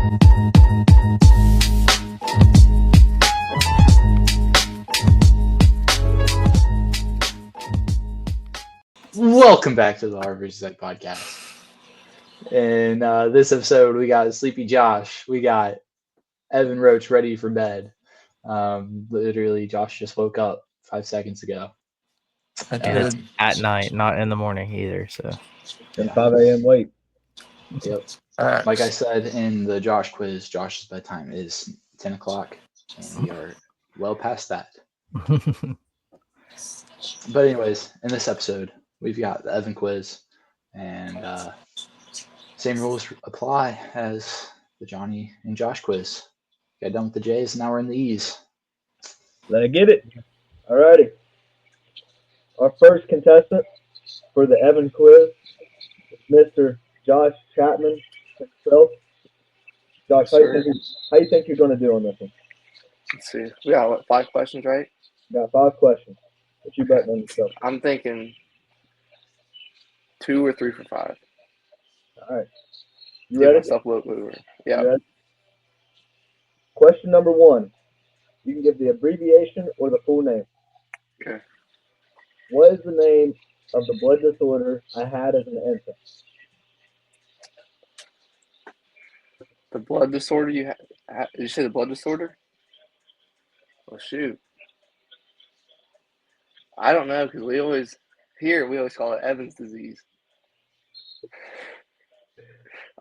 Welcome back to the Harvard Zed podcast. In this episode, we got Sleepy Josh. We got Evan Roach ready for bed. Literally, Josh just woke up 5 seconds ago. And at night, not in the morning either. So, and 5 a.m. wait. Yep. Like I said in the Josh quiz, Josh's bedtime is 10 o'clock, and we are well past that. But anyways, in this episode, we've got the Evan quiz, and same rules apply as the Johnny and Josh quiz. Got done with the J's, now we're in the E's. Let's get it. Alrighty. Our first contestant for the Evan quiz is Mr. Josh Chapman himself. Josh, how you think you're going to do on this one? Let's see. We got 5 questions, right? Got 5 questions. What you betting on yourself? I'm thinking 2 or 3 for 5. All right. You ready? Myself over. Yeah. Ready? Question number 1. You can give the abbreviation or the full name. Okay. What is the name of the blood disorder I had as an infant? The blood disorder you had? Did you say the blood disorder? Oh, shoot. I don't know, because we always call it Evans disease.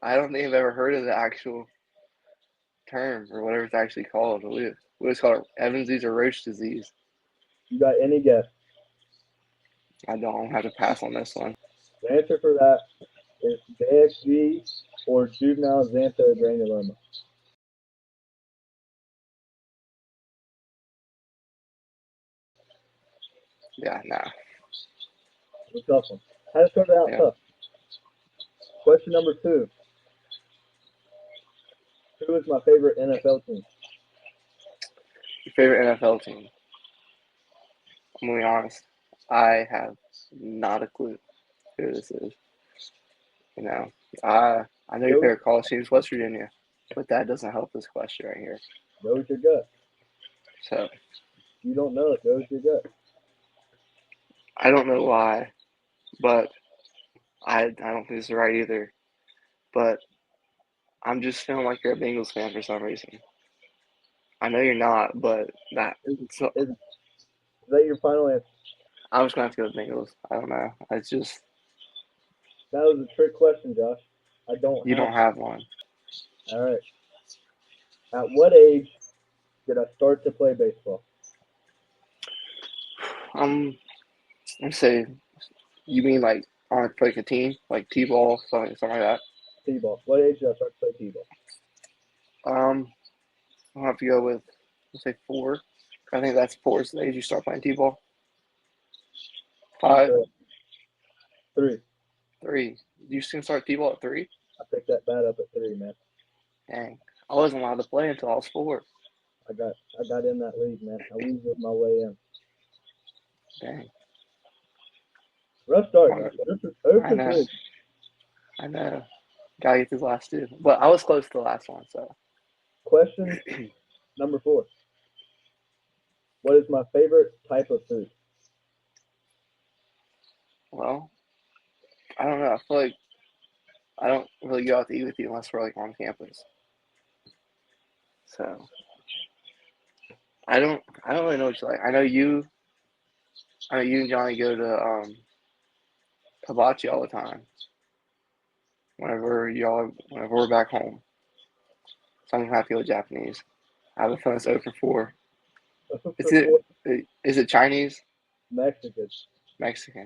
I don't think I've ever heard of the actual term or whatever it's actually called. We always call it Evans disease or Roche disease. You got any guess? I don't have to pass on this one. The answer for that is JXG or juvenile xanthogranuloma. Yeah, nah. It's a tough one. Had to start it out tough. Question number 2. Who is my favorite NFL team? Your favorite NFL team? I'm going to be honest. I have not a clue who this is. You know, I know your favorite college team is West Virginia, but that doesn't help this question right here. Go with your gut. So. You don't know it. Go with your gut. I don't know why, but I don't think this is right either. But I'm just feeling like you're a Bengals fan for some reason. I know you're not, but that is that your final answer? I was going to have to go with Bengals. I don't know. It's just that was a trick question, Josh. You don't have one. All right. At what age did I start to play baseball? Let's say, you mean like on like a team, like T-ball, something like that. T-ball. What age did I start to play T-ball? I'll have to go with, let's say 4. I think that's 4 is the age you start playing T-ball. 5. 3. 3. You can start T-ball at 3? I picked that bat up at 3, man. Dang. I wasn't allowed to play until I was 4. I got in that league, man. I weaseled my way in. Dang. Rough start, guys. I know. Gotta get these last 2. But I was close to the last one, so. Question number 4. What is my favorite type of food? Well, I don't know. I feel like I don't really go out to eat with you unless we're like on campus. So I don't really know what you like. I know you and Johnny go to hibachi all the time. Whenever we're back home. So I'm gonna have to go Japanese. I have a feeling it's 0 for 4. Is it Chinese? Mexican.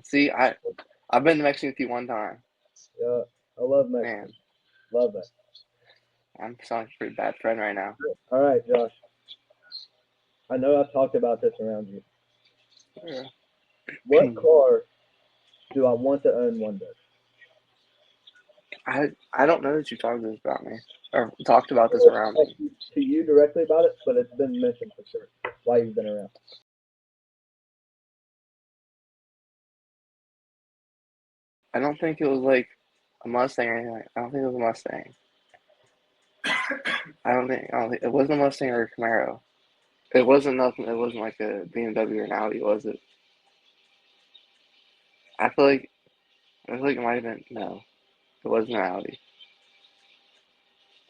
See, I've been to Mexico with you one time. Yeah, I love Mexican. Man. Love that. I'm sounding like a pretty bad friend right now. All right, Josh. I know I've talked about this around you. Yeah. What car do I want to own one day? I don't know that you talked about me or talked about this around me. To you directly about it, but it's been mentioned for sure while you've been around. I don't think it was like a Mustang or anything. I don't think it was a Mustang. I don't think it wasn't a Mustang or a Camaro. It wasn't nothing. It wasn't like a BMW or an Audi, was it? I feel like it might have been. No, it wasn't an Audi.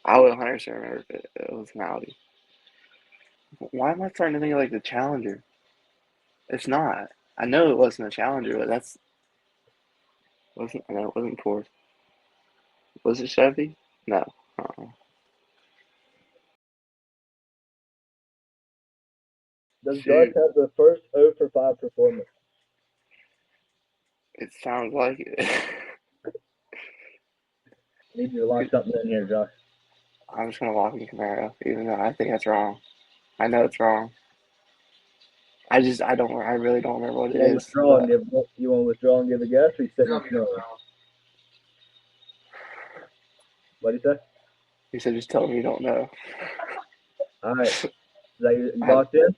I would 100% remember if it was an Audi. Why am I starting to think of like the Challenger? It's not. I know it wasn't a Challenger, but that's wasn't. I know it wasn't Ford. Was it Chevy? No. Uh-uh. Does Shoot. Josh have the first 0 for 5 performance? It sounds like it. Need you to lock something in here, Josh. I'm just gonna lock in Camaro, even though I think that's wrong. I know it's wrong. I really don't remember what it You want to is. withdraw But and give a guess, or you sitting in snow? What do you say? you said just tell me you don't know. All right. Is that you locked in?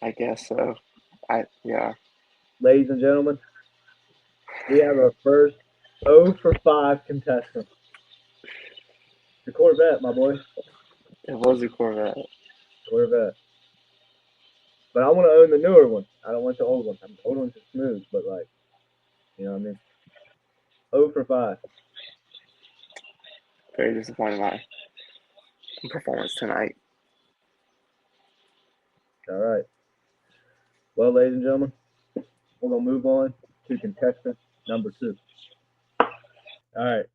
I guess so. Yeah. Ladies and gentlemen, we have our first 0 for 5 contestant. The Corvette, my boy. It was a Corvette. Corvette. But I want to own the newer one. I don't want the old one. The old one's just smooth, but like, you know what I mean? 0 for 5. Very disappointed in my performance tonight. All right. Well, ladies and gentlemen, we're going to move on to contestant number 2. All right.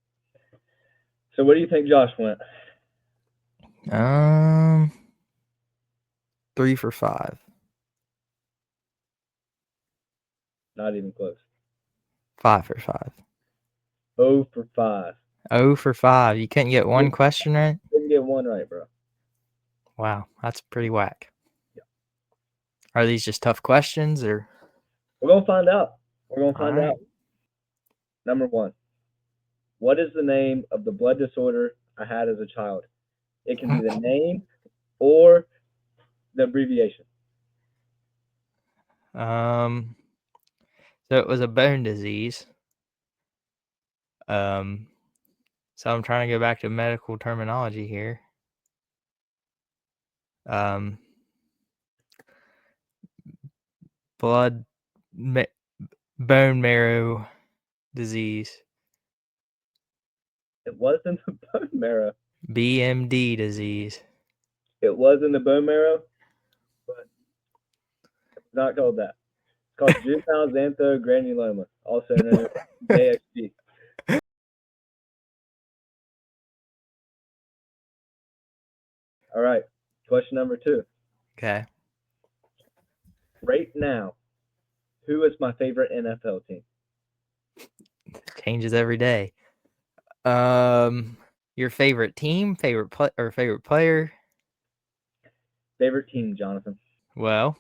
So what do you think Josh went? 3 for 5. Not even close. 5 for 5. 0 for 5. 0 for 5. You couldn't get one question right? Didn't get one right, bro. Wow, that's pretty whack. Yeah. Are these just tough questions, or? We're going to find out. We're going to find All out. Number 1. What is the name of the blood disorder I had as a child? It can be the name or the abbreviation. So it was a bone disease. So I'm trying to go back to medical terminology here. Bone marrow disease. It wasn't the bone marrow. BMD disease. It was in the bone marrow, but it's not called that. It's called juvenile xanthogranuloma, also known as JXG. All right. Question number 2. Okay. Right now, who is my favorite NFL team? Changes every day. Your favorite team, favorite player? Favorite team, Jonathan. Well,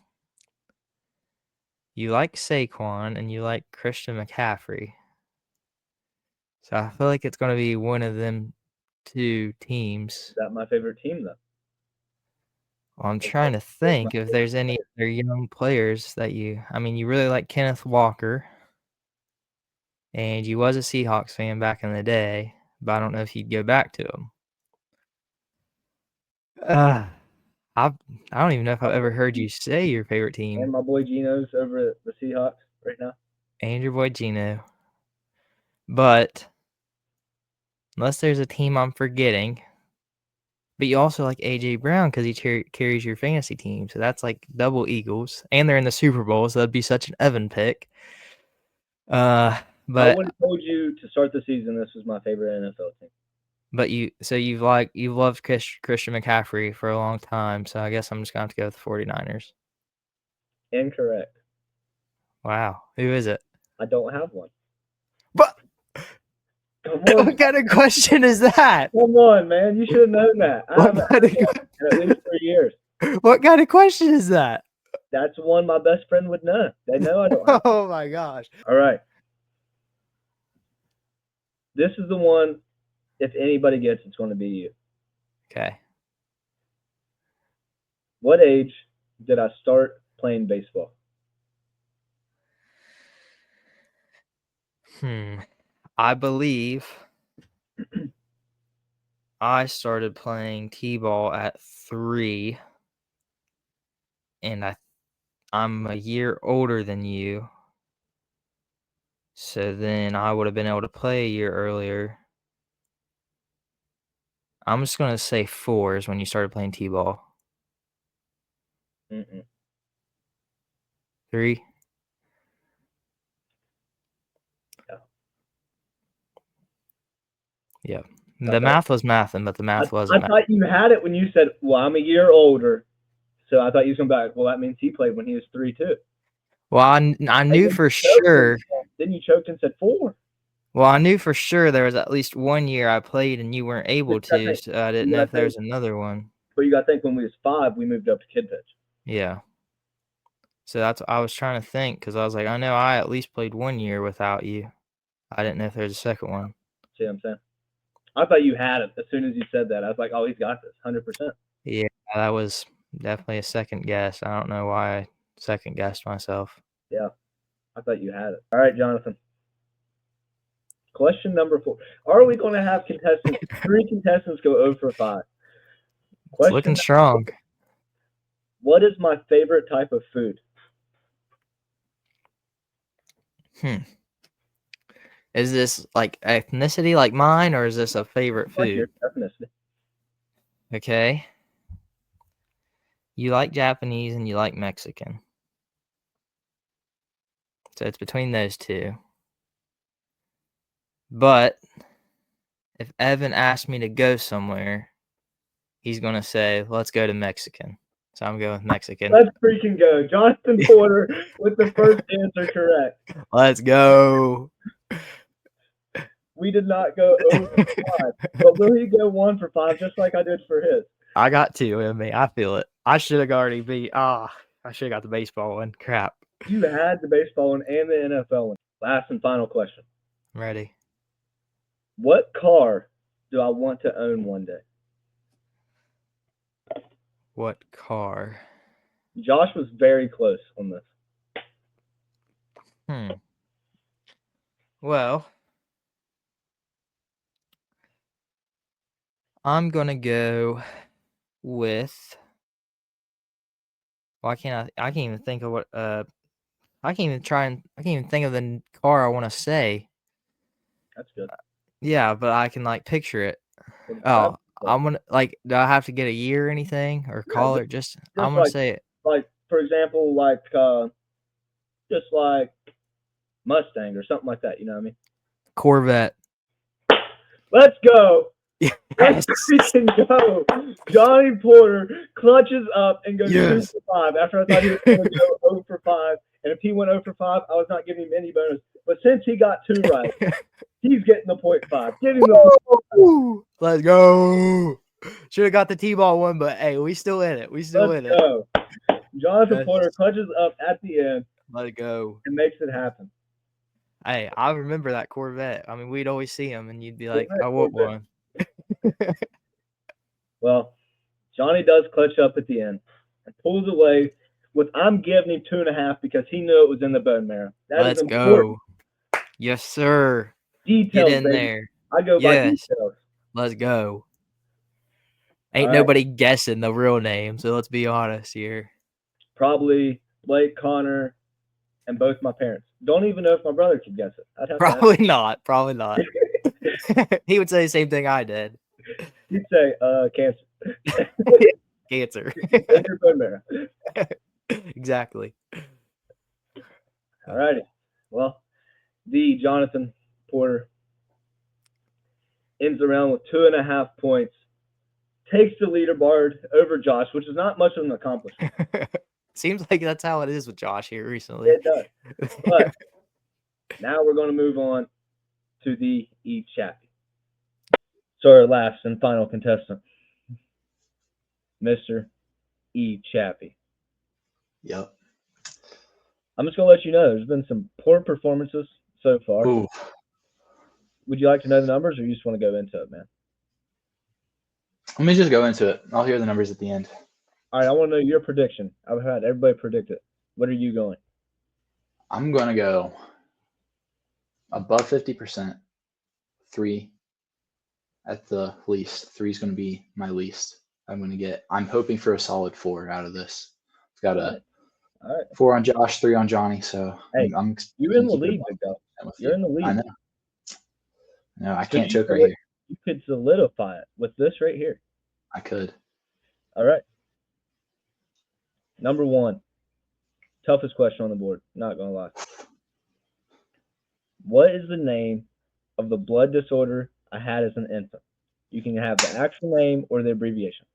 you like Saquon and you like Christian McCaffrey. So I feel like it's going to be one of them 2 teams. Is that my favorite team, though? Well, I'm trying to think if there's any other young players that you really like Kenneth Walker. And you was a Seahawks fan back in the day, but I don't know if you'd go back to him. I don't even know if I've ever heard you say your favorite team. And my boy Geno's over at the Seahawks right now. And your boy Geno. But unless there's a team I'm forgetting. But you also like A.J. Brown because he carries your fantasy team. So that's like double Eagles. And they're in the Super Bowl, so that'd be such an Evan pick. But I would have told you to start the season this was my favorite NFL team. But you've loved Christian McCaffrey for a long time, so I guess I'm just gonna have to go with the 49ers. Incorrect. Wow. Who is it? I don't have one. But Come on. what kind of question is that? Come on, man. You should have known that. I haven't had one in at least 3 years. What kind of question is that? That's one my best friend would know. They know I don't have one. Oh my gosh. All right. This is the one, if anybody gets, it's going to be you. Okay. What age did I start playing baseball? I believe I started playing T-ball at 3, and I'm a year older than you. So then I would have been able to play a year earlier. I'm just going to say 4 is when you started playing T-ball. Mm-mm. 3? Yeah. The Okay. math was mathing, but the math wasn't I thought you had it when you said, well, I'm a year older. So I thought you was going to be like, well, that means he played when he was 3 too. Well, I knew for sure. Then you choked and said 4. Well, I knew for sure there was at least 1 year I played and you weren't able to, so I didn't know if there was another one. But you got to think when we was 5, we moved up to kid pitch. Yeah. So that's what I was trying to think, because I was like, I know I at least played 1 year without you. I didn't know if there was a second one. See what I'm saying? I thought you had it as soon as you said that. I was like, oh, he's got this, 100%. Yeah, that was definitely a second guess. I don't know why I second guessed myself. Yeah, I thought you had it. All right, Jonathan. Question number 4. Are we going to have contestants, 3 contestants go 0 for 5? It's looking strong. What is my favorite type of food? Is this like ethnicity like mine, or is this a favorite Like your food? ethnicity. Okay. You like Japanese and you like Mexican. So it's between those two. But if Evan asked me to go somewhere, he's going to say, let's go to Mexican. So I'm going with Mexican. Let's freaking go. Jonathan Porter with the first answer correct. Let's go. We did not go 0 for 5. But will he go 1 for 5 just like I did for his? I got 2 in me. I feel it. I should have already beat. I should have got the baseball one. Crap. You had the baseball one and the NFL one. Last and final question. I'm ready. What car do I want to own one day? What car? Josh was very close on this. Well, I'm going to go with. Why can't I can't even think of what. I can't even think of the car I want to say. That's good. Yeah, but I can like picture it. Oh, I'm gonna like. Do I have to get a year or anything, or call it? Just I'm gonna like, say it. Like for example, just like Mustang or something like that. You know what I mean? Corvette. Let's go. Yes. Let's freaking go. Johnny Porter clutches up and goes 2 for 5 after I thought he was going to go 0 for 5. And if he went 0 for 5, I was not giving him any bonus. But since he got 2 right, he's getting the 0.5. Give him the 0.5. Let's go. Should have got the T-ball one, but hey, we still in it. We still in it. Let's go. Jonathan Porter clutches up at the end. Let it go. And makes it happen. Hey, I remember that Corvette. I mean, we'd always see him, and you'd be like, I want one. Well, Johnny does clutch up at the end and pulls away with I'm giving him 2.5 because he knew it was in the bone marrow. Let's go. Yes, sir. Details, Get in baby. there. I go by details. Let's go. Ain't All nobody guessing the real name, so let's be honest here. Probably Blake, Connor, and both my parents. Don't even know if my brother could guess it. I'd have Probably not. Probably not. He would say the same thing I did. He'd say, cancer. Cancer. Bone marrow. Exactly. All righty. Well, the Jonathan Porter ends around with 2.5 points. Takes the leaderboard over Josh, which is not much of an accomplishment. Seems like that's how it is with Josh here recently. It does. But now we're going to move on to the E Chappie. So our last and final contestant, Mr. E Chappie. Yep. I'm just going to let you know there's been some poor performances so far. Ooh. Would you like to know the numbers, or you just want to go into it, man? Let me just go into it. I'll hear the numbers at the end. All right, I want to know your prediction. I've had everybody predict it. What are you going? I'm going to go above 50%, 3 at the least. 3 is going to be my least. I'm hoping for a solid 4 out of this. I've got a All right. 4 on Josh, 3 on Johnny. So Hey, I'm You're in the keep it league, above big dog. that with You're you. in the league. I know. No, I So can't you choke right could- here. You could solidify it with this right here. I could. All right. Number 1. Toughest question on the board. Not going to lie. What is the name of the blood disorder I had as an infant? You can have the actual name or the abbreviation.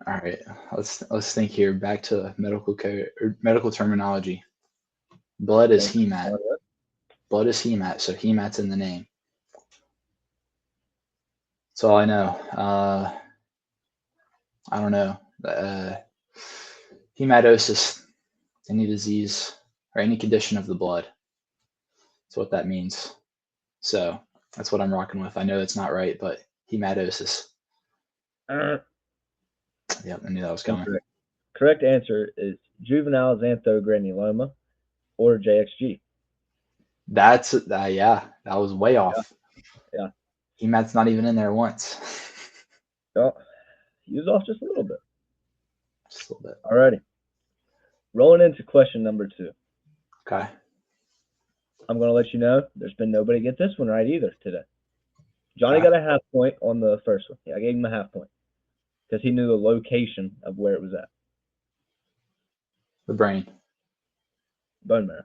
All right, let's think here. Back to medical care or medical terminology. Blood is hemat. Blood is hemat, so hemat's in the name. That's all I know. I don't know. Hematosis, any disease or any condition of the blood. That's what that means. So that's what I'm rocking with. I know it's not right, but hematosis. Yep, I knew that was coming. Incorrect. Correct answer is juvenile xanthogranuloma, or JXG. That's yeah, that was way off. Yeah. Hemat's not even in there once. Oh, he was off just a little bit. Just a little bit. Alrighty. Rolling into question number 2. Okay. I'm going to let you know there's been nobody get this one right either today. Johnny Okay. got a half point on the first one. Yeah, I gave him a half point because he knew the location of where it was at. The brain. Bone marrow.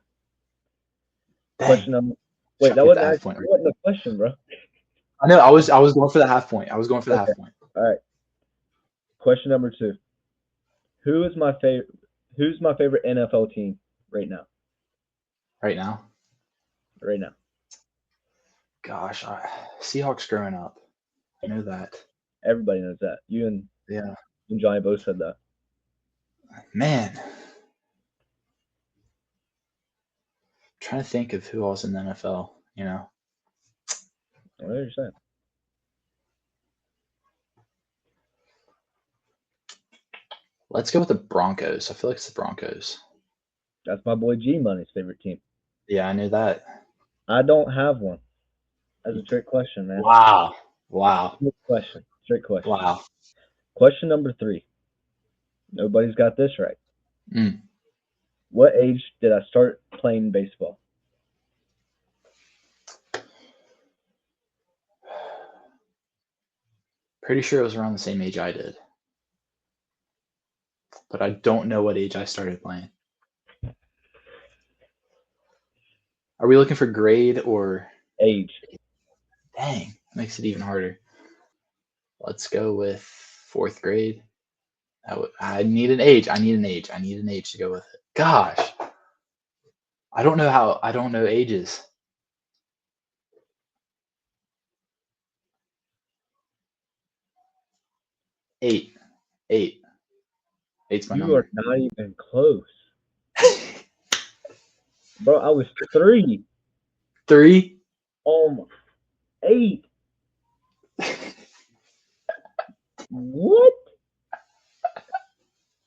Dang. Question number. Wait, Should that get wasn't the half actually point right. wasn't the question, bro. I know. I was going for the half point. I was going for the half point. All right. Question number 2. Who's my favorite NFL team right now? Right now. Right now. Gosh, Seahawks growing up. I know that. Everybody knows that. You Yeah. and Johnny both said that. Man. Trying to think of who else in the NFL, you know. What are you saying? Let's go with the Broncos. I feel like it's the Broncos. That's my boy G Money's favorite team. Yeah, I knew that. I don't have one. That's a trick question, man. Wow. Trick question. Wow. Question number 3. Nobody's got this right. Mm. What age did I start playing baseball? Pretty sure it was around the same age I did. But I don't know what age I started playing. Are we looking for grade or Age. dang, makes it even harder. Let's go with 4th grade. I need an age. I need an age to go with it. Gosh. I don't know ages. 8. 8. 8's my You number. are not even close. Bro, I was 3. 3. Almost. 8. What?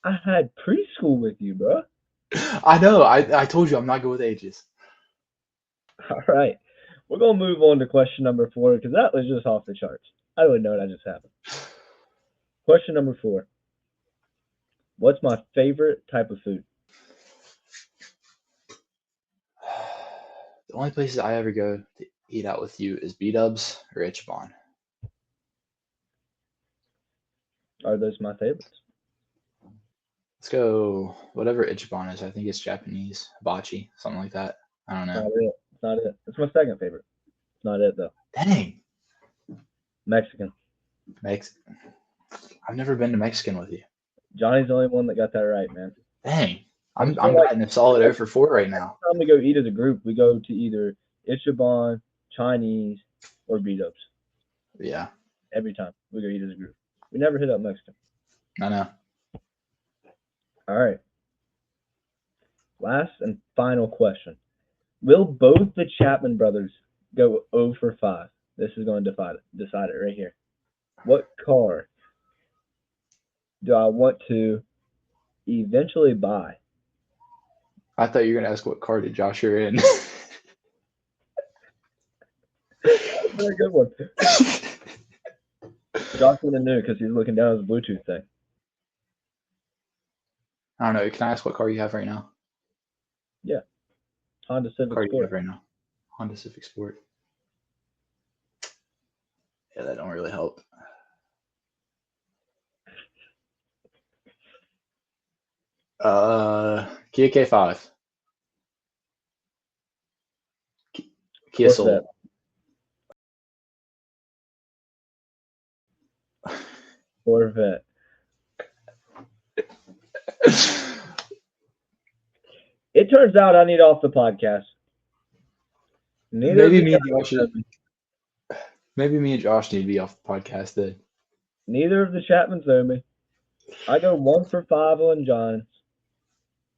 I had preschool with you, bro. I know. I told you I'm not good with ages. All right. We're going to move on to question number 4 because that was just off the charts. I don't even know what just happened. Question number 4. What's my favorite type of food? The only places I ever go to eat out with you is B-Dubs or Ichiban. Are those my favorites? Let's go whatever Ichiban is. I think it's Japanese. Hibachi, something like that. I don't know. It's not it. It's my second favorite. It's not it, though. Dang. Mexican. I've never been to Mexican with you. Johnny's the only one that got that right, man. Dang. I'm feel like- batting a solid 0 for 4 right now. Every time we go eat as a group, we go to either Ichiban, Chinese, or B-Dubs. Yeah, Every time we go eat as a group. We never hit up Mexican. I know. All right. Last and final question. Will both the Chapman brothers go 0 for 5? This is going to decide it right here. What car do I want to eventually buy? I thought you were going to ask what car did Josh you're in. That's a very good one. Josh would have knew because he's looking down at his Bluetooth thing. I don't know. Can I ask what car you have right now? Honda What Civic car do you have Sport. right now? Honda Civic Sport. Yeah, that don't really help. Kia K5. Kia What's Soul. Corvette. It turns out I need off the podcast. Neither of Maybe the me and Chapmans Josh know should, me. maybe me and Josh need to be off the podcast then. Neither of the Chapmans know me. I go 1 for 5 on John's.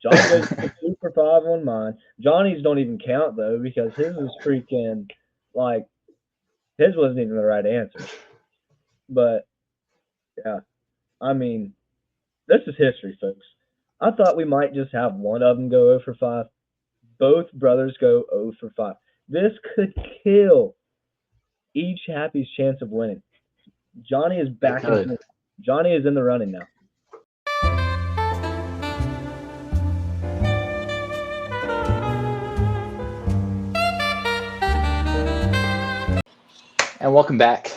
John goes 2 for 5 on mine. Johnny's don't even count though because his was freaking like his wasn't even the right answer. But yeah, I mean, this is history, folks. I thought we might just have one of them go 0 for 5. Both brothers go 0 for 5. This could kill each Happy's chance of winning. Johnny is back could. in. Johnny is in the running now. And welcome back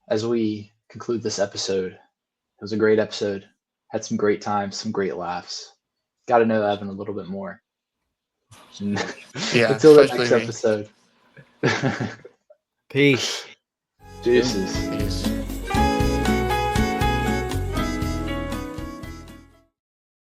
as we conclude this episode. It was a great episode. Had some great times, some great laughs. Got to know Evan a little bit more. Yeah, Until the especially next me. episode. Peace. Deuces. Peace.